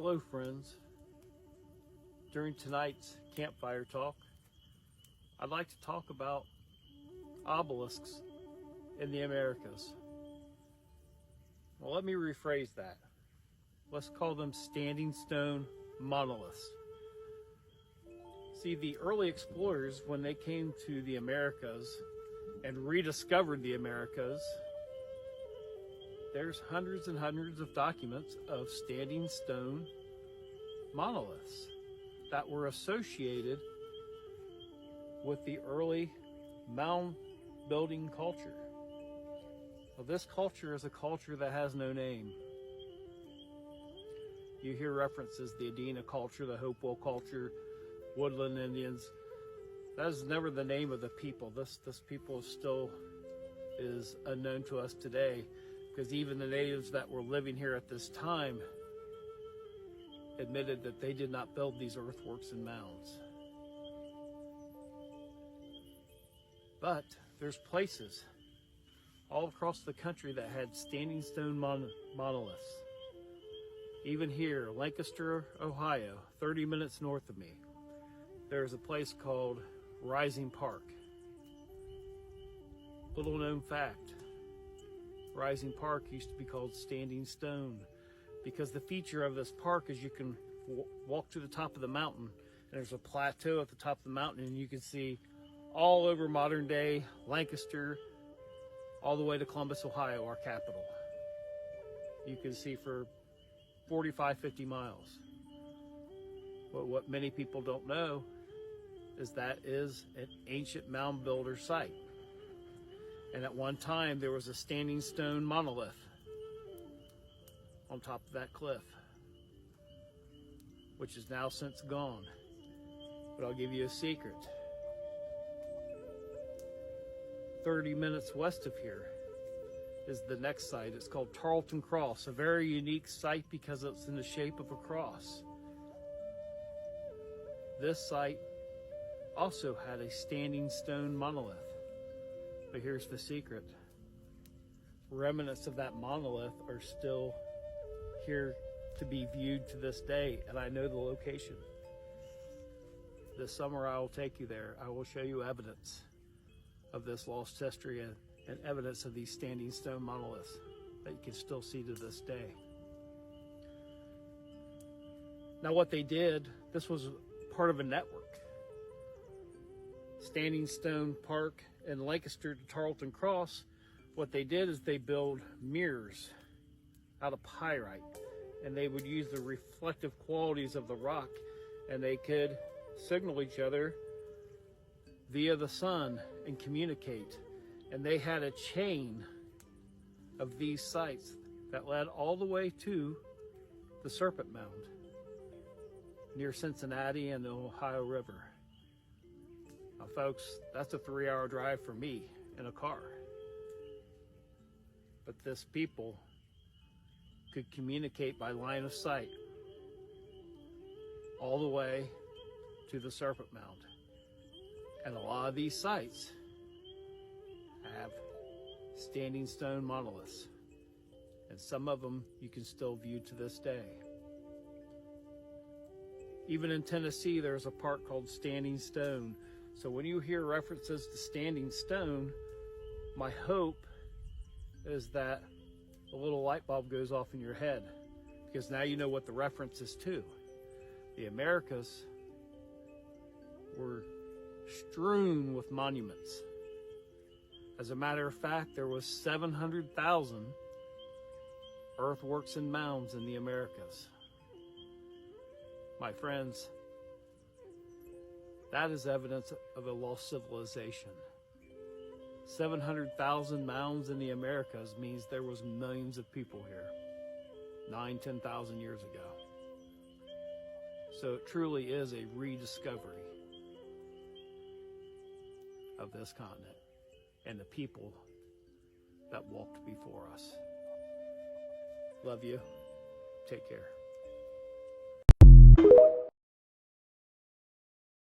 Hello friends. During tonight's campfire talk, I'd like to talk about obelisks in the Americas. Well, let me rephrase that. Let's call them standing stone monoliths. See, the early explorers, when they came to the Americas and rediscovered the Americas, there's hundreds and hundreds of documents of standing stone monoliths that were associated with the early mound building culture. Well, this culture is a culture that has no name. You hear references, the Adena culture, the Hopewell culture, woodland Indians. That is never the name of the people. This people still is unknown to us today, because even the natives that were living here at this time admitted that they did not build these earthworks and mounds. But there's places all across the country that had standing stone monoliths. Even here, Lancaster, Ohio, 30 minutes north of me, there's a place called Rising Park. Little known fact, Rising Park used to be called Standing Stone because the feature of this park is you can walk to the top of the mountain, and there's a plateau at the top of the mountain, and you can see all over modern day Lancaster, all the way to Columbus, Ohio, our capital. You can see for 45, 50 miles. But what many people don't know is that is an ancient mound builder site. And at one time there was a standing stone monolith on top of that cliff, which is now since gone. But I'll give you a secret. 30 minutes west of here is the next site. It's called Tarleton Cross, a very unique site because it's in the shape of a cross. This site also had a standing stone monolith. But here's the secret. Remnants of that monolith are still here to be viewed to this day, and I know the location. This summer I will take you there. I will show you evidence of this lost history and evidence of these standing stone monoliths that you can still see to this day. Now what they did, this was part of a network. Standing Stone Park and Lancaster to Tarleton Cross, what they did is they built mirrors out of pyrite, and they would use the reflective qualities of the rock, and they could signal each other via the sun and communicate. And they had a chain of these sites that led all the way to the Serpent Mound near Cincinnati and the Ohio River. Now folks, that's a 3-hour drive for me in a car. But this people could communicate by line of sight all the way to the Serpent Mound. And a lot of these sites have standing stone monoliths. And some of them you can still view to this day. Even in Tennessee, there's a park called Standing Stone. So when you hear references to standing stone, my hope is that a little light bulb goes off in your head, because now you know what the reference is to. The Americas were strewn with monuments. As a matter of fact, there was 700,000 earthworks and mounds in the Americas. My friends, that is evidence of a lost civilization. 700,000 mounds in the Americas means there was millions of people here 9,000, 10,000 years ago. So it truly is a rediscovery of this continent and the people that walked before us. Love you. Take care.